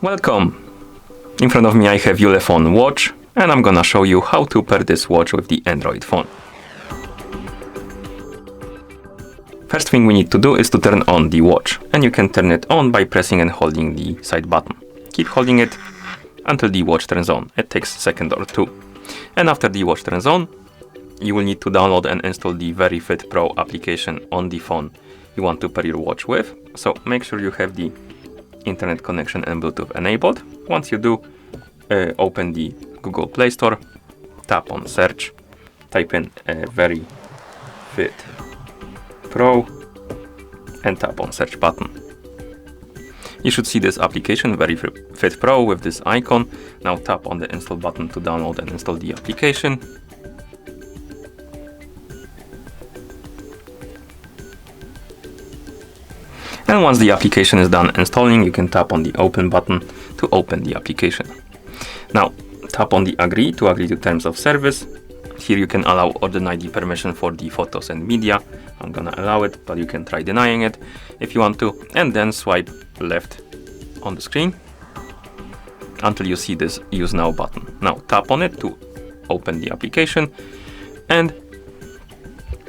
Welcome! In front of me I have ULEFONE watch, and I'm gonna show you how to pair this watch with the Android phone. First thing we need to do is to turn on the watch, and you can turn it on by pressing and holding the side button. Keep holding it until the watch turns on. It takes a second or two. And after the watch turns on, you will need to download and install the VerifyFitPro application on the phone you want to pair your watch with. So make sure you have the internet connection and Bluetooth enabled. Once you do, open the Google Play Store, tap on search, type in VerifyFitPro and tap on search button. You should see this application, VerifyFitPro, with this icon. Now tap on the install button to download and install the application. And once the application is done installing, you can tap on the open button to open the application. Now tap on the agree to terms of service. Here you can allow or deny the permission for the photos and media. I'm gonna allow it, but you can try denying it if you want to. And then swipe left on the screen until you see this use now button. Now tap on it to open the application. And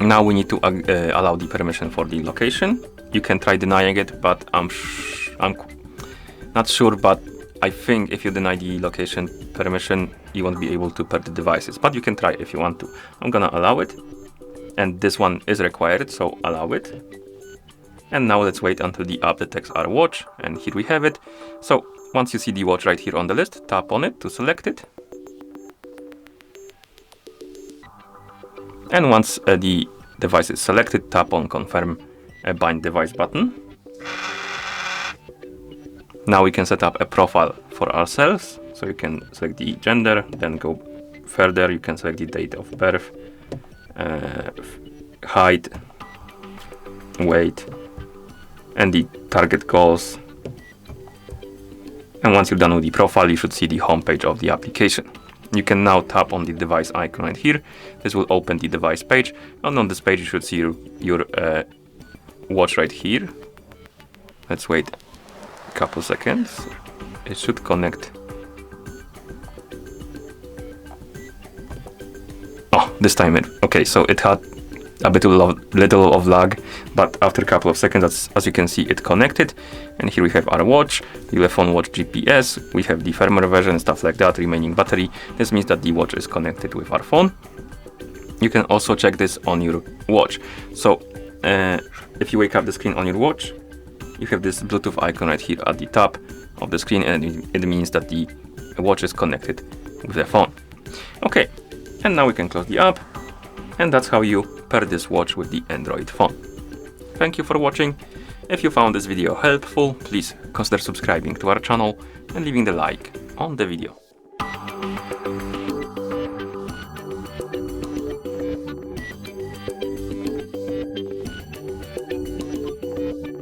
now we need to allow the permission for the location. You can try denying it, but I'm not sure, but I think if you deny the location permission, you won't be able to pair the devices, but you can try if you want to. I'm gonna allow it, and this one is required, so allow it. And now let's wait until the app detects our watch, and here we have it. So once you see the watch right here on the list, tap on it to select it. And once the device is selected, tap on confirm bind device button. Now we can set up a profile for ourselves. So you can select the gender, then go further. You can select the date of birth, height, weight, and the target goals. And once you're done with the profile, you should see the home page of the application. You can now tap on the device icon right here. This will open the device page, and on this page you should see your watch right here. Let's wait a couple seconds. It should connect. Oh, this time it. Okay, so it had a little of lag, but after a couple of seconds, as you can see, it connected. And here we have our watch, ULEFONE watch GPS. We have the firmware version, stuff like that, remaining battery. This means that the watch is connected with our phone. You can also check this on your watch. So if you wake up the screen on your watch, you have this Bluetooth icon right here at the top of the screen, and it means that the watch is connected with the phone. Okay, and now we can close the app, and that's how you pair this watch with the Android phone. Thank you for watching. If you found this video helpful, please consider subscribing to our channel and leaving the like on the video.